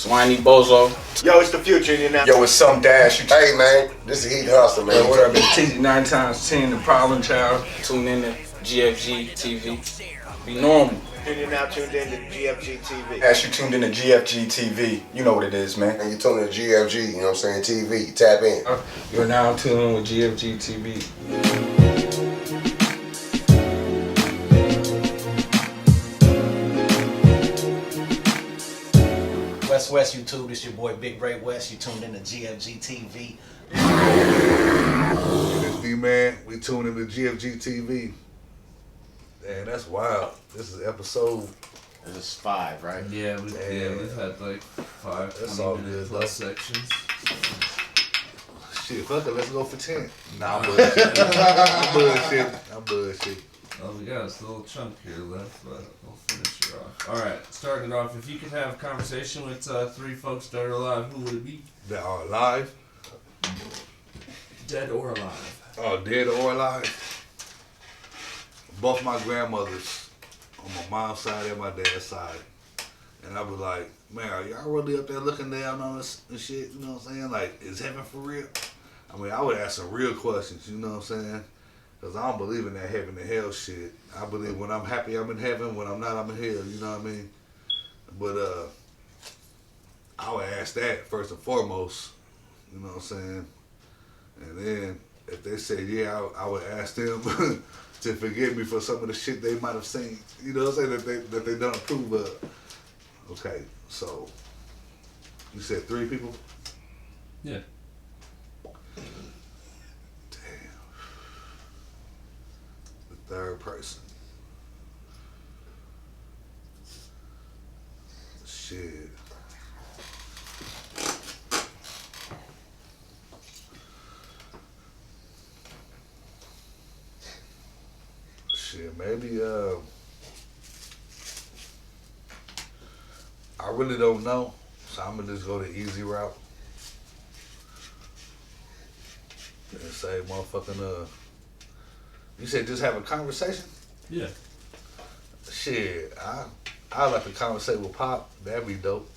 Swiney Bozo. Yo, it's the future, you know. Yo, it's some dash. Hey, man, this is Heat Hustler, man. Yo, what up? It's TG 9 times 10, the Problem Child. Tune in to GFG TV. Be normal. You're now tuned in to GFG TV. As you tuned in to GFG TV, you know what it is, man. And you're tuning to GFG, you know what I'm saying, TV. Tap in. You're now tuned in with GFG TV. West YouTube, it's your boy Big Ray West. You tuned in to GFG TV. It's D-Man. We tuned in to GFG TV. Man, that's wild. This is episode. This is 5, right? Yeah, we've had like 5 That's all 20 minute good, plus sections. Shit, fuck it, let's go for 10. Nah, I'm bullshit. I'm bullshit. Oh, we got a little chunk here left, but we'll finish it off. Alright, starting it off. If you could have a conversation with 3 folks that are alive, who would it be? That are alive? Dead or alive? Oh, dead or alive? Both my grandmothers, on my mom's side and my dad's side. And I was like, man, are y'all really up there looking down on us and shit? You know what I'm saying? Like, is heaven for real? I mean, I would ask some real questions, you know what I'm saying? Because I don't believe in that heaven and hell shit. I believe when I'm happy, I'm in heaven. When I'm not, I'm in hell, you know what I mean? But I would ask that first and foremost, you know what I'm saying? And then if they say, yeah, I would ask them to forgive me for some of the shit they might have seen, you know what I'm saying, that they don't approve of. Okay, so you said 3 people? Yeah. Damn. The 3rd person. Shit. Shit, maybe, I really don't know, so I'm gonna just go the easy route and say, motherfucking, you said just have a conversation? Yeah. Shit, I'd like to conversate with Pop. That'd be dope.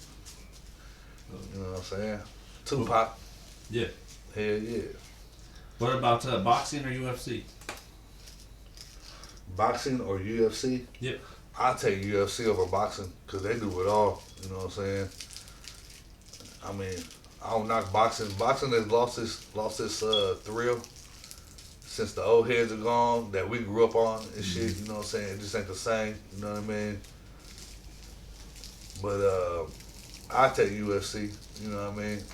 You know what I'm saying? Tupac. Yeah. Hell yeah. What about boxing or UFC? Boxing or UFC? Yep. I'll take UFC over boxing because they do it all. You know what I'm saying? I mean, I don't knock boxing. Boxing has lost its thrill since the old heads are gone that we grew up on and shit. You know what I'm saying? It just ain't the same. You know what I mean? But I take UFC. You know what I mean?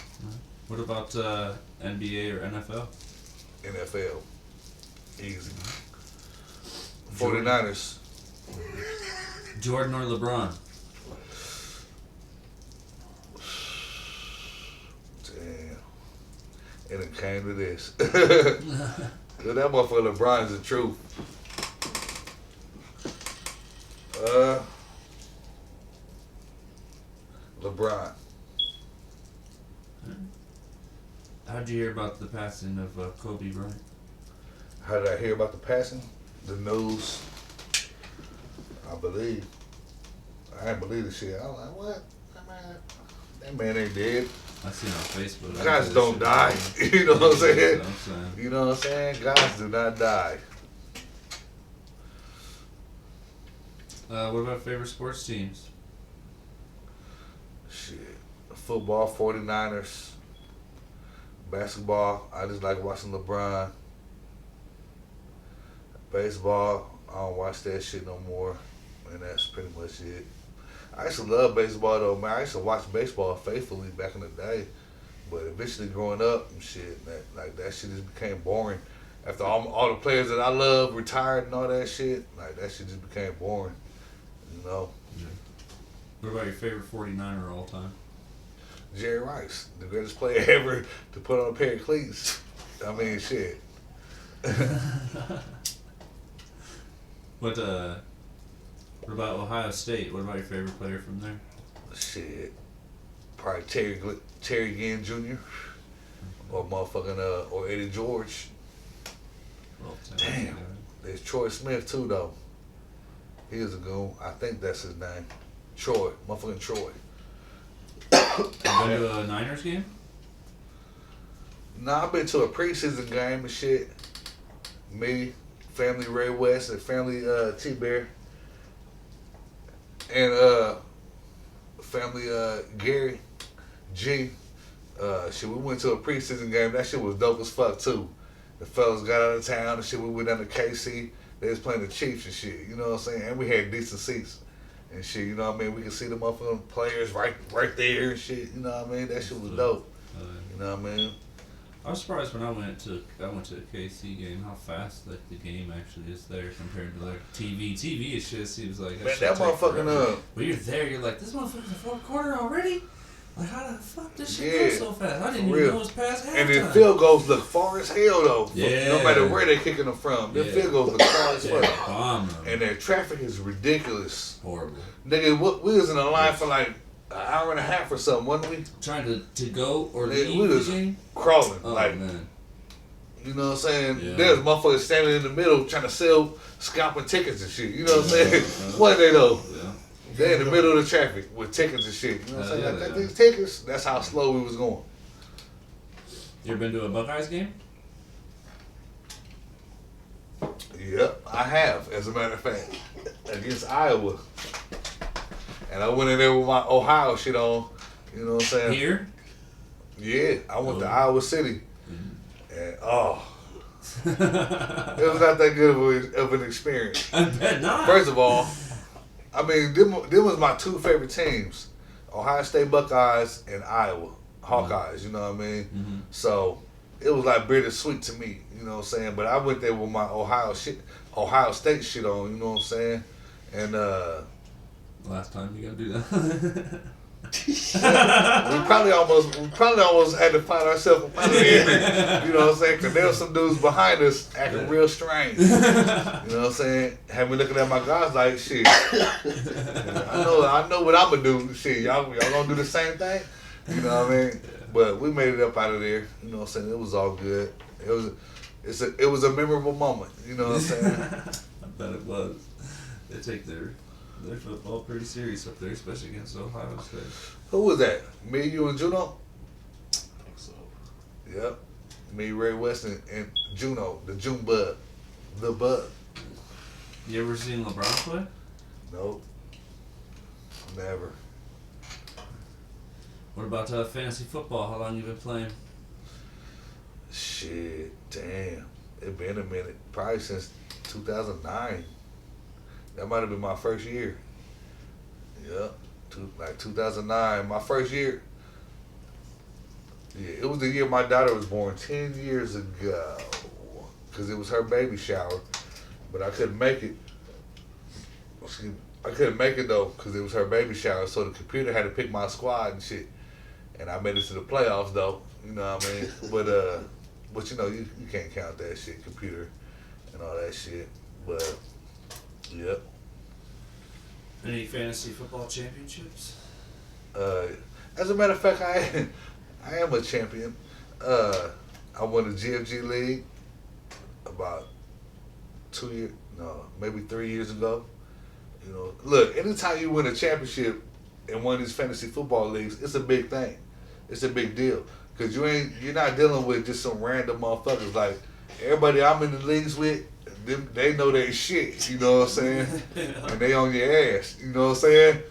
What about NBA or NFL? NFL, easy. 49ers. Jordan or LeBron? Damn. And it came to this. That motherfucker LeBron is the truth. LeBron. How'd you hear about the passing of Kobe Bryant? How did I hear about the passing? The news. I believe. I ain't believe the shit. I was like, what? That man ain't dead. I seen on Facebook. Guys don't die. You know what I'm saying? saying? You know what I'm saying? Guys do not die. What about favorite sports teams? Shit. Football, 49ers. Basketball, I just like watching LeBron. Baseball, I don't watch that shit no more. And that's pretty much it. I used to love baseball though, man. I used to watch baseball faithfully back in the day. But eventually growing up and shit, that shit just became boring. After all the players that I love retired and all that shit, like that shit just became boring. You know? Yeah. What about your favorite 49er all time? Jerry Rice, the greatest player ever to put on a pair of cleats. I mean, shit. What about Ohio State? What about your favorite player from there? Shit. Probably Terry Ginn Jr. Or motherfucking, or Eddie George. Well, Damn. There's Troy Smith too, though. He was a goon. I think that's his name. Troy. Motherfucking Troy. been to a Niners game? Nah, I've been to a preseason game and shit. Me, family Ray West, and family T-Bear. And family Gary G. Shit, we went to a preseason game. That shit was dope as fuck too. The fellas got out of town and shit. We went down to KC. They was playing the Chiefs and shit. You know what I'm saying? And we had decent seats and shit. You know what I mean? We could see the motherfucking players right there and shit. You know what I mean? That shit was dope. You know what I mean? I was surprised when I went to a KC game how fast like the game actually is there compared to like TV. TV is shit seems like Man, that motherfucking When you're there, you're like, this motherfucker's the fourth quarter already. Like how the fuck this shit go so fast? I didn't even know it was past halftime. And then field goals look far as hell though. Yeah. No matter where they're kicking them from, them field goals look far as fuck. Bomb, and their traffic is ridiculous. Horrible. Nigga, we was in a line for like an hour and a half or something, wasn't we? Trying to go or Nigga, leave we was the game? crawling. Oh, like, man. You know what I'm saying? Yeah. There's motherfuckers standing in the middle trying to sell scalping tickets and shit. You know what I'm saying? What they though? Yeah. They in the middle of the traffic with tickets and shit. You know what I'm saying? I got these tickets. That's how slow we was going. You ever been to a Buckeyes game? Yep, I have, as a matter of fact. Against Iowa. And I went in there with my Ohio shit on. You know what I'm saying? Here? Yeah, I went to Iowa City. And it was not that good of an experience. I bet not. First of all, I mean, them was my two favorite teams. Ohio State Buckeyes and Iowa Hawkeyes, you know what I mean? Mm-hmm. So it was like bittersweet to me, you know what I'm saying? But I went there with my Ohio State shit on, you know what I'm saying? And last time you gotta do that. we probably almost had to find ourselves up out of there. You know what I'm saying? Because there was some dudes behind us acting real strange. You know what I'm saying? Had me looking at my guys like, shit. I know what I'm gonna do. Shit, y'all gonna do the same thing? You know what I mean? But we made it up out of there. You know what I'm saying? It was all good. It was a memorable moment. You know what I'm saying? I bet it was. They take their football pretty serious up there, especially against Ohio State. Who was that? Me, you, and Juno? I think so. Yep. Me, Ray West, and Juno, the June Bud. The Bud. You ever seen LeBron play? Nope. Never. What about fantasy football? How long you been playing? Shit, damn. It been a minute. Probably since 2009. That might have been my first year. Yep. Like 2009. My first year. Yeah, it was the year my daughter was born 10 years ago. Because it was her baby shower. But I couldn't make it. I couldn't make it though because it was her baby shower. So the computer had to pick my squad and shit. And I made it to the playoffs though. You know what I mean? But you know, you can't count that shit, computer and all that shit. But yep. Any fantasy football championships? As a matter of fact, I am a champion. I won the GFG League about 3 years ago. You know, look, anytime you win a championship in one of these fantasy football leagues, it's a big thing. It's a big deal. Cause you're not dealing with just some random motherfuckers. Like everybody I'm in the leagues with, they know their shit. You know what I'm saying? And they on your ass. You know what I'm saying?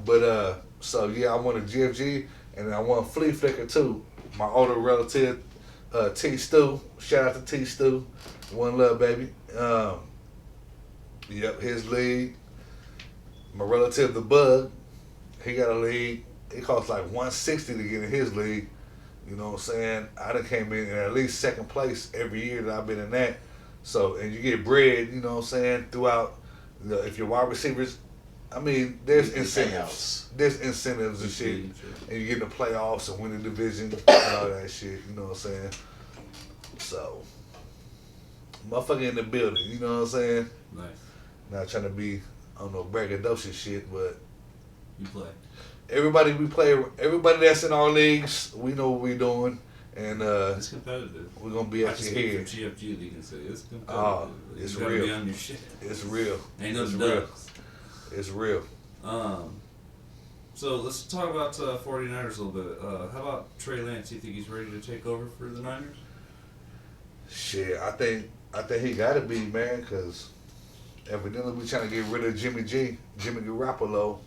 But so yeah, I won a GFG and I won Flea Flicker too. My older relative, T Stu. Shout out to T Stu. One love, baby. Yep, his league. My relative, the Bug, he got a league. It costs like $160 to get in his league. You know what I'm saying? I done came in at least second place every year that I've been in that. So, and you get bread, you know what I'm saying, throughout. If you're wide receivers, I mean, there's incentives. There's incentives and shit. And you get in the playoffs and win the division and all that shit, you know what I'm saying? So, motherfucker in the building, you know what I'm saying? Nice. Not trying to be, I don't know, braggadocious shit, but You play. everybody that's in our leagues, we know what we're doing, and It's competitive. we're gonna be I at can your speak head. from GFG League and say it's competitive. Oh, it's you gotta real. be on your shit. It's real. Ain't no It's real. ducks. It's real. So let's talk about 49ers a little bit. How about Trey Lance? You think he's ready to take over for the Niners? Shit, I think he gotta be, man, because evidently we trying to get rid of Jimmy Garoppolo.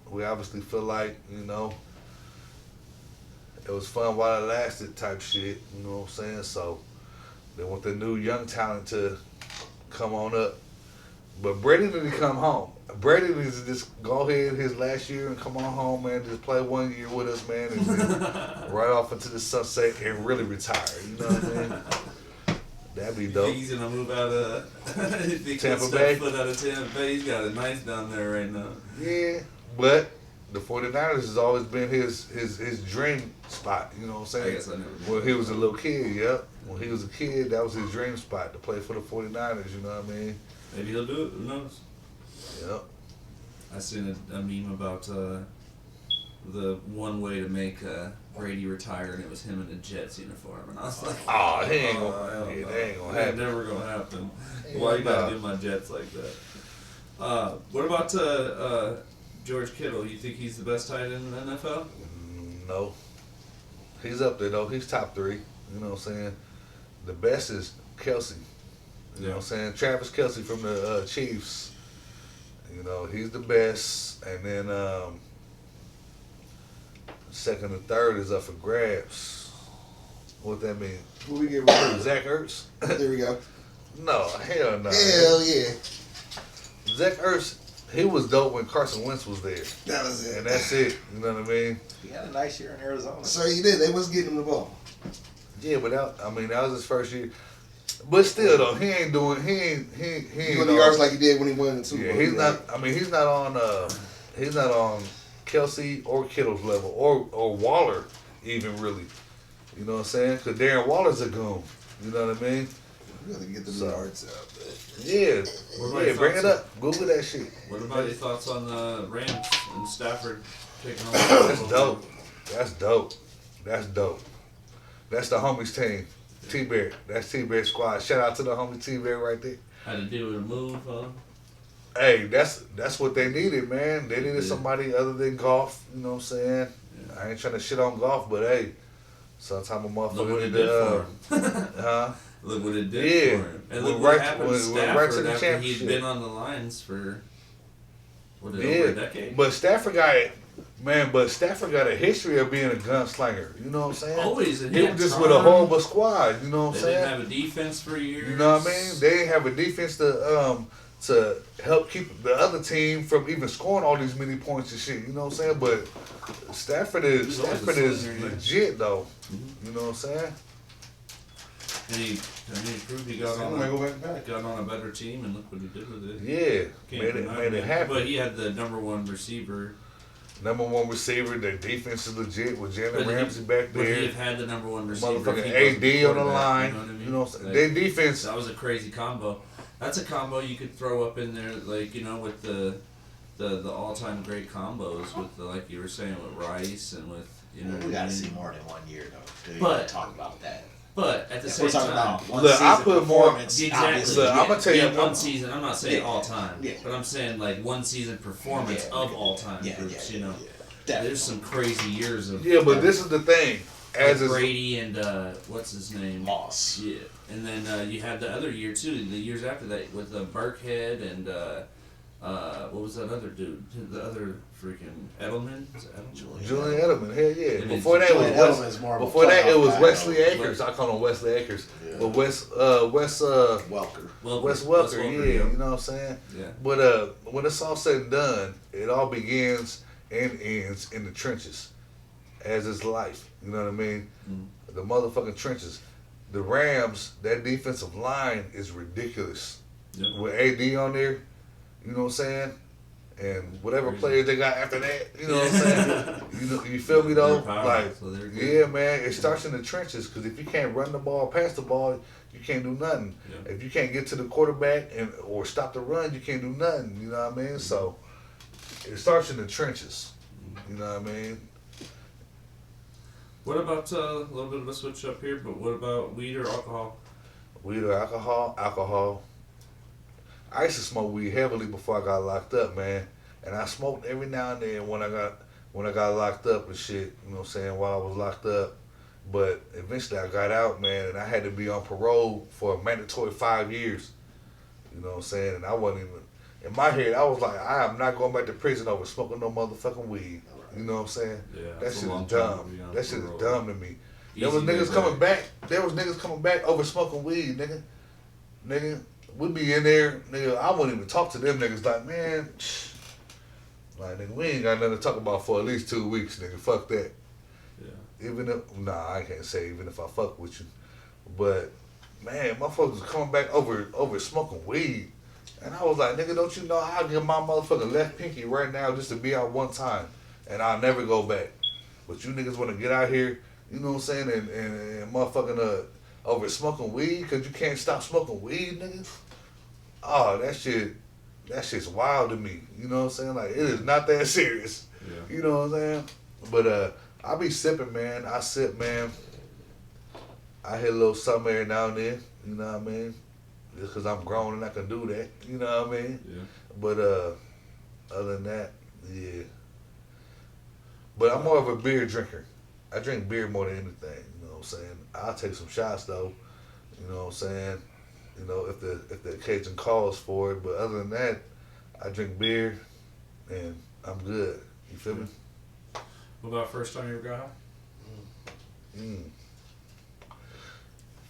We obviously feel like, you know, it was fun while it lasted type shit, you know what I'm saying? So they want the new young talent to come on up. But Brady need to come home. Brady needs to just go ahead his last year and come on home, man. Just play 1 year with us, man, and then right off into the sunset and really retire. You know what I mean? That'd be You dope. think he's gonna move out of Tampa Bay? Foot out of Tampa Bay. He's got it nice down there right now. Yeah, but the 49ers has always been his dream spot. You know what I'm saying? I guess I never. When he was a little kid, yep. When he was a kid, that was his dream spot to play for the 49ers. You know what I mean? Maybe he'll do it. Who knows? Yep. I seen a meme about the one way to make Brady retire, and it was him in a Jets uniform, and I was like, Oh, he ain't gonna. hell Yeah, no. that ain't gonna That's happen. never gonna happen. Hell Why you gotta no. do my Jets like that? What about George Kittle? You think he's the best tight end in the NFL? No. He's up there though. He's top 3. You know what I'm saying? The best is Kelsey. You know what I'm saying? Travis Kelsey from the Chiefs. You know, he's the best. And then second and third is up for grabs. What that mean? Who we get rid of? Zach Ertz? There we go. No, hell no. Hell yeah. Zach Ertz, he was dope when Carson Wentz was there. That was it. And that's it. You know what I mean? He had a nice year in Arizona. So he did. They was getting him the ball. Yeah, but that was his first year. But still though, he ain't He doing the on- yards like he did when he won the Super Yeah, Bowl. he's not. I mean, he's not on Kelsey or Kittle's level or Waller even really. You know what I'm saying? Because Darren Waller's a goon. You know what I mean? You gotta get the So- yards out. Yeah. What about Yeah, your bring it thoughts up. Google that shit. What about your thoughts on the Rams and Stafford taking over? That's dope. That's dope. That's dope. That's the homies team. T-Bear. That's T-Bear squad. Shout out to the homie T-Bear right there. Had to do with a move, Hey, that's what they needed, man. They needed Yeah. somebody other than golf. You know what I'm saying? Yeah. I ain't trying to shit on golf, but hey, sometimes a Look what motherfucker it need did to, for him. huh? Look what it did Yeah. for him. And Went look what right- happened to went Stafford right to the after he'd championship. been on the Lions for, over a Yeah, decade? but Stafford got a history of being a gunslinger. You know what I'm saying? Always. And He was just with a horrible squad. You know what They I'm didn't saying? have a defense for years. You know what I mean? They didn't have a defense to help keep the other team from even scoring all these many points and shit. You know what I'm saying? But Stafford is He's always a slinger, yeah. legit though. Mhm. You know what I'm saying? And he proved he got I'm on, gonna go back. got on a better team, and look what he did with it. Yeah, Can't deny made it happen. But he had the number one receiver. Number 1 receiver. Their defense is legit with Jalen But he- Ramsey back But he'd there. have had the number one receiver. if Motherfucking he wasn't AD on the quarterback, line. You know what I mean? You know what I'm saying? Like, Their defense. that was a crazy combo. That's a combo you could throw up in there, like, you know, with the all-time great combos with the, like you were saying, with Rice and with, you know. We what I gotta mean? see more than 1 year though. To But- even talk about that. But at the If same we're talking time, about one Look, I season put more- performance, exactly. obviously, Look, yeah. I'ma tell you, one I'm- season. I'm not saying Yeah. all time, Yeah. but I'm saying like one season performance Yeah. of all time Yeah, groups. yeah, You know, yeah. Definitely. there's some crazy years of Yeah, but this is the thing. As like is, Brady and what's his name? Moss. Yeah, and then you had the other year too, the years after that with Burkhead and what was that other dude? The other freaking Edelman? Is it Edelman? Julian Edelman, hell yeah. It is Before that Julian was Edelman's more of a before that it playoff was guy, Wesley though. Akers. I call him Wesley Akers. Yeah. But Wes Welker. Wes Welker, yeah, you know what I'm saying? Yeah. But when it's all said and done, it all begins and ends in the trenches. As is life. You know what I mean? The motherfucking trenches. The Rams, that defensive line is ridiculous. Yeah. With AD on there, you know what I'm saying? And whatever Crazy. players they got after that, you know what I'm saying? You feel me though? They're powerful, Like, so they're good. yeah, man, it starts in the trenches because if you can't run the ball, pass the ball, you can't do nothing. Yeah. If you can't get to the quarterback or stop the run, you can't do nothing. You know what I mean? So it starts in the trenches. You know what I mean? What about a little bit of a switch up here? But what about weed or alcohol? Weed or alcohol? Alcohol. I used to smoke weed heavily before I got locked up, man. And I smoked every now and then when I got when I got locked up and shit, you know what I'm saying, while I was locked up. But eventually I got out, man, and I had to be on parole for a mandatory 5 years. You know what I'm saying? And I wasn't even, in my head, I was like, I am not going back to prison over smoking no motherfucking weed. You know what I'm saying? Yeah, that that's a shit long is time dumb. to be on That shit is parole. dumb to me. There Easy was niggas way coming back. There was niggas coming back over smoking weed, nigga. Nigga, we be in there, nigga. I wouldn't even talk to them niggas. Like, man, like, nigga, we ain't got nothing to talk about for at least 2 weeks, nigga. Fuck that. Yeah. Even if, nah, I can't say even if I fuck with you, but man, motherfuckers was coming back over smoking weed, and I was like, nigga, don't you know I'll give my motherfucking left pinky right now just to be out one time, and I'll never go back. But you niggas want to get out here, you know what I'm saying, and motherfucking over smoking weed because you can't stop smoking weed, nigga. Oh, that shit's wild to me. You know what I'm saying? Like, it is not that serious. Yeah. You know what I'm saying? But I be sipping, man. I sip, man. I hit a little something every now and then. You know what I mean? Just because I'm grown and I can do that. You know what I mean? Yeah. But other than that, yeah. But I'm more of a beer drinker. I drink beer more than anything. You know what I'm saying? I'll take some shots though. You know what I'm saying? You know, if the occasion calls for it. But other than that, I drink beer and I'm good. You feel me? What about first time you ever got high?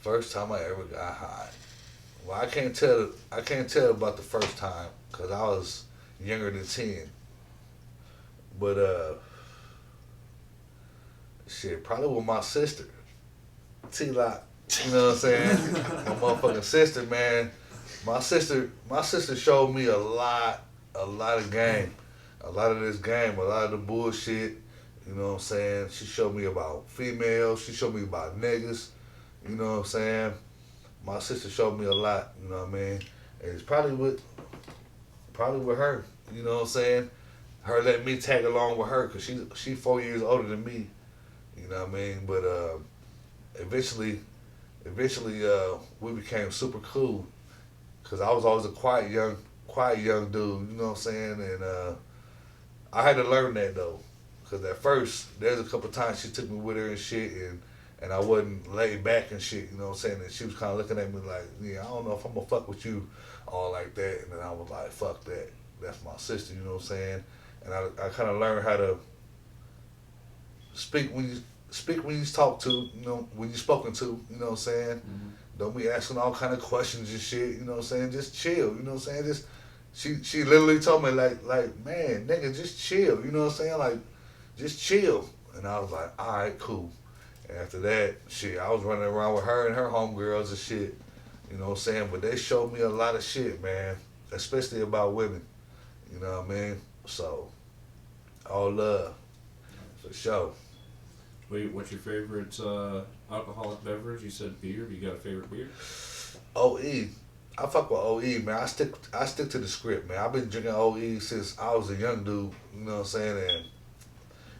First time I ever got high. Well, I can't tell about the first time because I was younger than 10. But shit, probably with my sister, T-Lock. You know what I'm saying? My motherfucking sister, man. My sister showed me a lot of game, a lot of this game, a lot of the bullshit. You know what I'm saying? She showed me about females. She showed me about niggas. You know what I'm saying? My sister showed me a lot. You know what I mean? And it's probably with her. You know what I'm saying? Her letting me tag along with her because she 4 years older than me. You know what I mean? But eventually we became super cool because I was always a quiet young dude. You know what I'm saying? And I had to learn that though. Because at first, there's a couple times she took me with her and shit, and I wasn't laid back and shit, you know what I'm saying? And she was kind of looking at me like, yeah, I don't know if I'm going to fuck with you all like that. And then I was like, fuck that. That's my sister, you know what I'm saying? And I kind of learned how to speak when you talk to, you know, when you're spoken to, you know what I'm saying? Mm-hmm. Don't be asking all kind of questions and shit, you know what I'm saying? Just chill, you know what I'm saying? Just she literally told me like, man, nigga, just chill, you know what I'm saying? Like, just chill. And I was like, all right, cool. And after that, shit, I was running around with her and her homegirls and shit. You know what I'm saying? But they showed me a lot of shit, man. Especially about women. You know what I mean? So, all love. For sure. Wait, what's your favorite alcoholic beverage? You said beer. You got a favorite beer? OE. I fuck with OE, man. I stick to the script, man. I've been drinking OE since I was a young dude. You know what I'm saying? And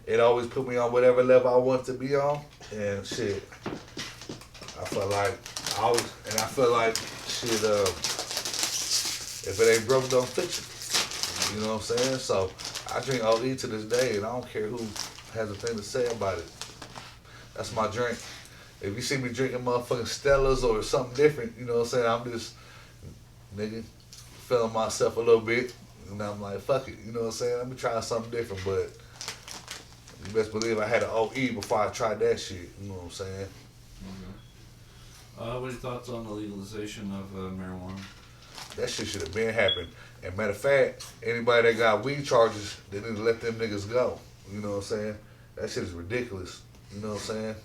it always put me on whatever level I wanted to be on. And shit, I feel like shit, if it ain't broke, don't fix it. You know what I'm saying? So I drink OE to this day, and I don't care who has a thing to say about it. That's my drink. If you see me drinking motherfucking Stellas or something different, you know what I'm saying? I'm just, nigga, feeling myself a little bit. And I'm like, fuck it. You know what I'm saying? Let me try something different, but you best believe I had an OE before I tried that shit. You know what I'm saying? What are your thoughts on the legalization of marijuana? That shit should have been happened. And matter of fact, anybody that got weed charges, they need to let them niggas go. You know what I'm saying? That shit is ridiculous. You know what I'm saying?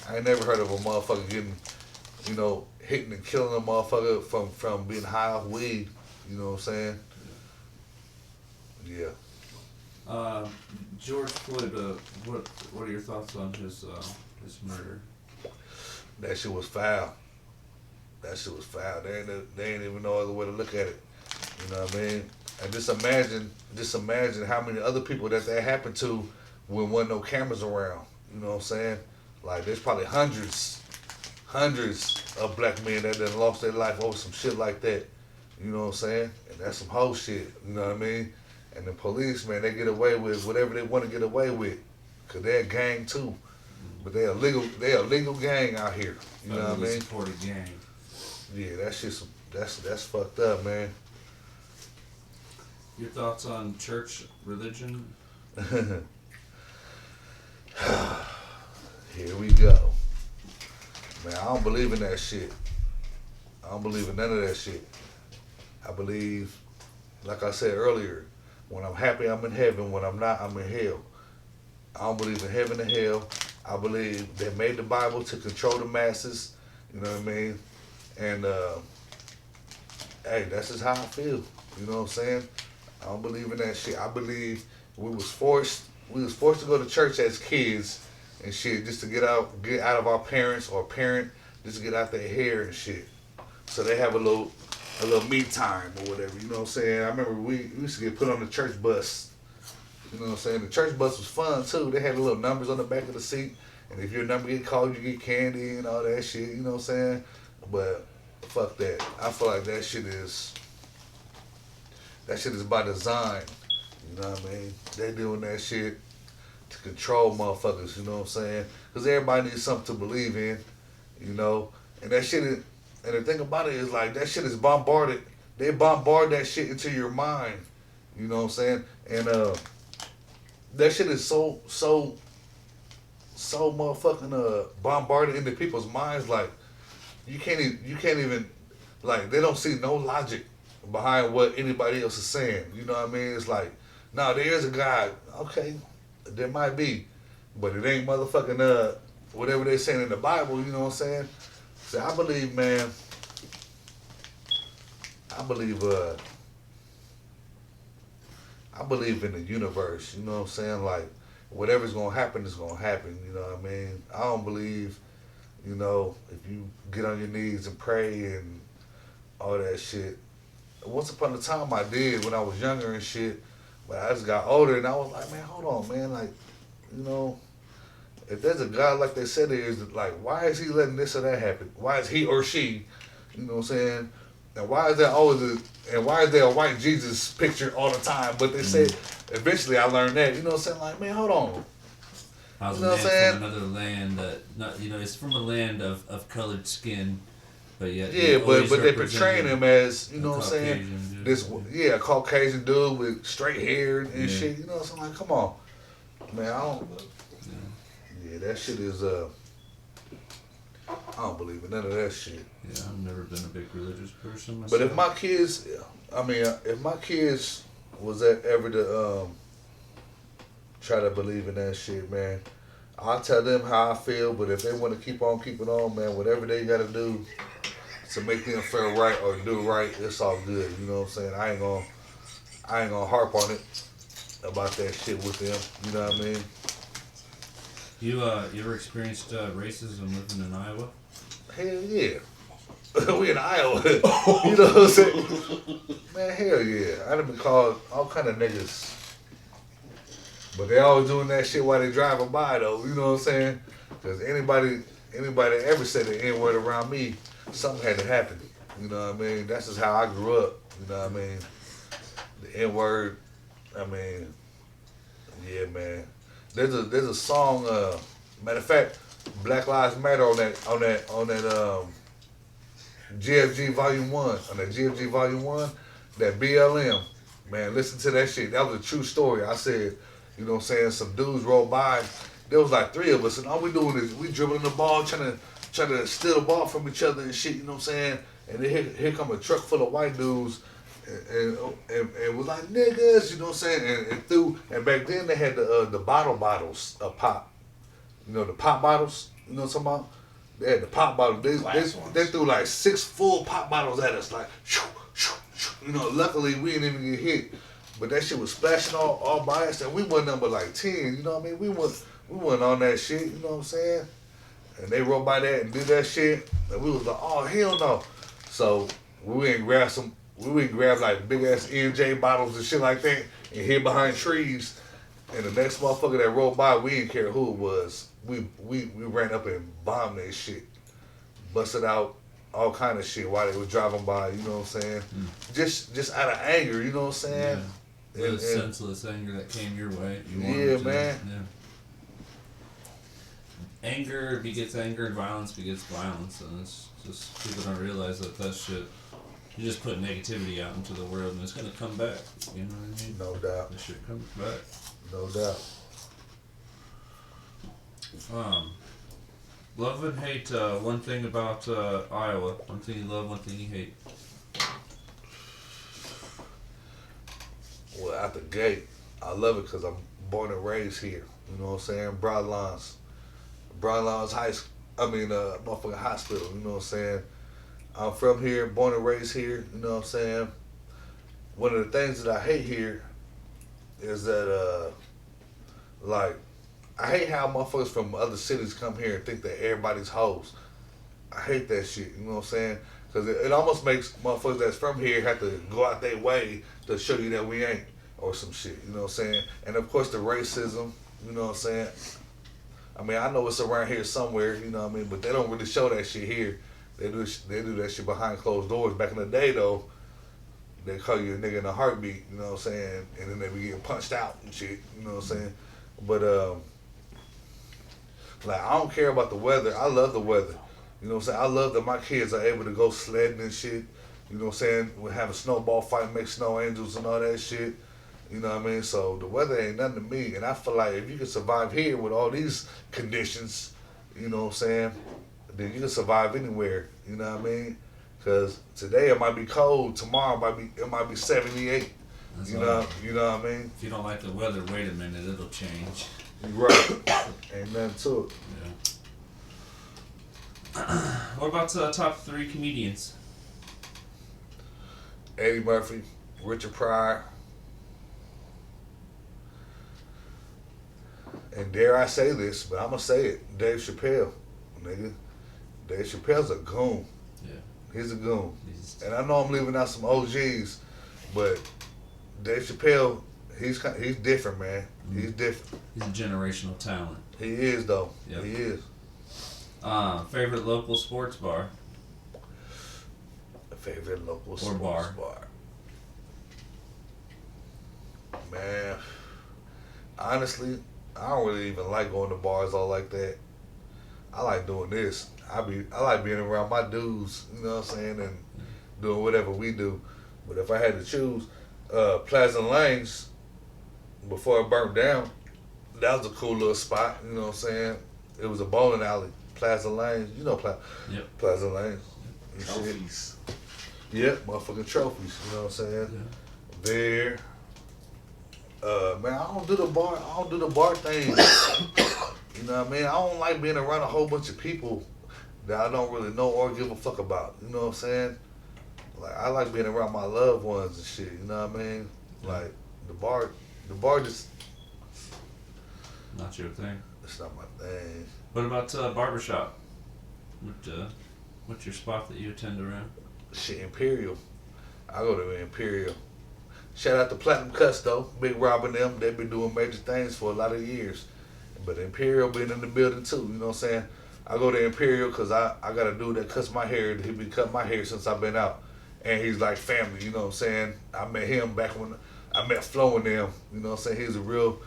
I ain't never heard of a motherfucker getting, you know, hitting and killing a motherfucker from being high off weed. You know what I'm saying? Yeah. George Floyd, what are your thoughts on his murder? That shit was foul. That shit was foul. They ain't even no other way to look at it. You know what I mean? And just imagine how many other people that happened to when wasn't no cameras around. You know what I'm saying? Like, there's probably hundreds of black men that done lost their life over some shit like that. You know what I'm saying? And that's some whole shit. You know what I mean? And the police, man, they get away with whatever they want to get away with, cause they're a gang too. But they're a legal gang out here. You know what I mean? Supported gang. Yeah, that's fucked up, man. Your thoughts on church religion? Here we go. Man, I don't believe in that shit. I don't believe in none of that shit. I believe, like I said earlier, when I'm happy, I'm in heaven. When I'm not, I'm in hell. I don't believe in heaven and hell. I believe they made the Bible to control the masses. You know what I mean? And, hey, that's just how I feel. You know what I'm saying? I don't believe in that shit. I believe we was forced to go to church as kids and shit, just to get out of our parents or parent, just to get out their hair and shit. So they have a little me time or whatever, you know what I'm saying? I remember we used to get put on the church bus. You know what I'm saying? The church bus was fun too. They had the little numbers on the back of the seat, and if your number get called, you get candy and all that shit, you know what I'm saying? But fuck that. I feel like that shit is by design. You know what I mean? They doing that shit to control motherfuckers, you know what I'm saying? Because everybody needs something to believe in, you know? And that shit is, and the thing about it is, like, that shit is bombarded. They bombard that shit into your mind, you know what I'm saying? And that shit is so motherfucking bombarded into people's minds, like, you can't even, like, they don't see no logic behind what anybody else is saying, you know what I mean? It's like, no, there is a God. Okay, there might be, but it ain't motherfucking whatever they're saying in the Bible. You know what I'm saying? So I believe, man. I believe in the universe. You know what I'm saying? Like, whatever's gonna happen is gonna happen. You know what I mean? I don't believe, you know, if you get on your knees and pray and all that shit. Once upon a time I did when I was younger and shit. But I just got older and I was like, man, hold on, man. Like, you know, if there's a God like they said there is, like, why is he letting this or that happen? Why is he or she, you know what I'm saying? And why is there a white Jesus picture all the time? But they said, eventually I learned that, you know what I'm saying? Like, man, hold on. I was You know what I'm a man saying? from another land that, you know, it's from a land of colored skin. But yet Yeah, but always they're portraying him as, you a know what I'm saying? Caucasian dude. This Caucasian dude with straight hair and Yeah. shit. You know what I'm saying? Like, come on, man. I don't. Yeah, that shit is I don't believe in none of that shit. Yeah, I've never been a big religious person myself. But if my kids, if my kids was ever to try to believe in that shit, man, I'll tell them how I feel. But if they want to keep on keeping on, man, whatever they got to do to make them feel right or do right, it's all good. You know what I'm saying? I ain't gonna harp on it about that shit with them. You know what I mean? You ever experienced racism living in Iowa? Hell yeah. We in Iowa. You know what I'm saying? Man, hell yeah. I done been called all kind of niggas. But they always doing that shit while they driving by though. You know what I'm saying? Because anybody that ever said the N-word around me, something had to happen. You know what I mean? That's just how I grew up. You know what I mean? The N-word, I mean, yeah, man. There's a song, matter of fact, Black Lives Matter on that GFG Volume 1, on that GFG Volume 1, that BLM, man, listen to that shit. That was a true story. I said, you know what I'm saying, some dudes rolled by. There was like 3 of us, and all we doing is we dribbling the ball, trying to steal the ball from each other and shit, you know what I'm saying? And then here come a truck full of white dudes and was like, niggas, you know what I'm saying? And back then they had the bottles of pop. You know, the pop bottles, you know what I'm talking about? They had the pop bottles. They threw like 6 full pop bottles at us, like, shoo, shoo, shoo. You know, luckily we didn't even get hit. But that shit was splashing all by us, and we wasn't number like 10, you know what I mean? We wasn't on that shit, you know what I'm saying? And they rolled by that and did that shit, and we was like, oh, hell no. So we went and grabbed like big ass NJ bottles and shit like that and hid behind trees. And the next motherfucker that rolled by, we didn't care who it was. We ran up and bombed that shit. Busted out all kind of shit while they was driving by, you know what I'm saying? Just out of anger, you know what I'm saying? The And- senseless anger that came your way. You wanted Yeah, to- man. Yeah. Anger begets anger, and violence begets violence, and it's just people don't realize that shit. You just put negativity out into the world, and it's gonna come back. You know what I mean? No doubt. This shit comes back. No doubt. Love and hate. One thing about Iowa. One thing you love, one thing you hate. Well, out the gate, I love it because I'm born and raised here. You know what I'm saying? Broadlands High School. Motherfucking hospital. You know what I'm saying? I'm from here, born and raised here. You know what I'm saying? One of the things that I hate here is that, I hate how motherfuckers from other cities come here and think that everybody's hoes. I hate that shit. You know what I'm saying? Because it almost makes motherfuckers that's from here have to go out their way to show you that we ain't, or some shit. You know what I'm saying? And of course the racism. You know what I'm saying? I mean, I know it's around here somewhere. You know what I mean? But they don't really show that shit here. They do that shit behind closed doors. Back in the day, though, they call you a nigga in a heartbeat. You know what I'm saying? And then they be getting punched out and shit. You know what I'm saying? But I don't care about the weather. I love the weather. You know what I'm saying? I love that my kids are able to go sledding and shit. You know what I'm saying? We have a snowball fight, make snow angels and all that shit. You know what I mean? So the weather ain't nothing to me. And I feel like if you can survive here with all these conditions, you know what I'm saying, then you can survive anywhere. You know what I mean? Because today it might be cold. Tomorrow it might be 78. That's You all. know what I mean? If you don't like the weather, wait a minute, it'll change. You're right. Ain't nothing to it. Yeah. What about top 3 comedians? Eddie Murphy, Richard Pryor, and dare I say this, but I'm gonna say it, Dave Chapelle, nigga. Dave Chappelle's a goon. Yeah. He's a goon. He's, And I know I'm leaving out some OGs, but Dave Chappelle, he's different, man. He's different. he's a generational talent. He is though. Yep. He is. Favorite local sports bar? Favorite local Or sports bar. Man, honestly, I don't really even like going to bars all like that. I like doing this. I like being around my dudes, you know what I'm saying, and doing whatever we do. But if I had to choose, Plaza Lanes, before it burnt down, that was a cool little spot, you know what I'm saying? It was a bowling alley, Plaza Lanes, you know Yep. Plaza Lanes. And shit. Trophies. Yep, motherfucking trophies, you know what I'm saying? Yeah. There. Man, I don't do the bar thing. You know what I mean? I don't like being around a whole bunch of people that I don't really know or give a fuck about. You know what I'm saying? Like, I like being around my loved ones and shit, you know what I mean? Like, the bar just, Not your thing. it's not my thing. What about barbershop? What's your spot that you attend around? Shit, Imperial. I go to Imperial. Shout out to Platinum Cuts though, Big Rob and them. They've been doing major things for a lot of years. But Imperial been in the building too, you know what I'm saying? I go to Imperial because I got a dude that cuts my hair. He been cutting my hair since I've been out. And he's like family, you know what I'm saying? I met him back when I met Flo and them, you know what I'm saying? He's a real,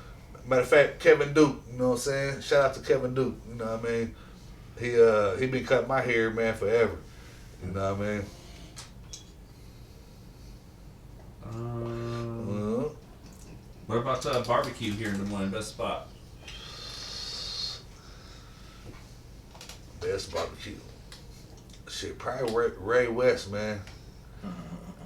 matter of fact, Kevin Duke, you know what I'm saying? Shout out to Kevin Duke, you know what I mean? He been cutting my hair, man, forever. You know what I mean? What about barbecue here in Des Moines? Best spot? Best barbecue. Shit, probably Ray West, man.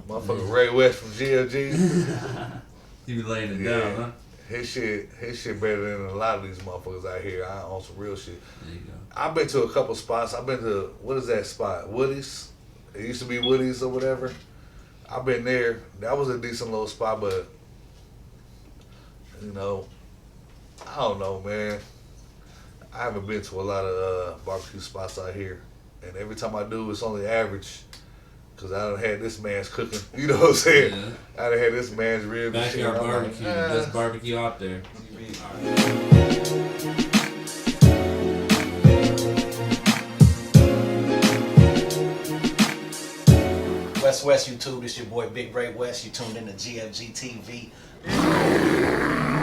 Motherfucker Ray West from GLG. You be laying it Yeah. down, huh? His shit better than a lot of these motherfuckers out here. I on some real shit. There you go. I've been to a couple spots. I've been to, what is that spot? Woody's? It used to be Woody's or whatever. I've been there. That was a decent little spot, but, you know, I don't know, man. I haven't been to a lot of barbecue spots out here. And every time I do, it's only average. Because I done had this man's cooking. You know what I'm saying? Yeah. I done had this man's ribs and shit. Backyard I'm like, barbecue, the best barbecue out there. West West YouTube. It's your boy Big Ray West. You tuned in to GFG TV.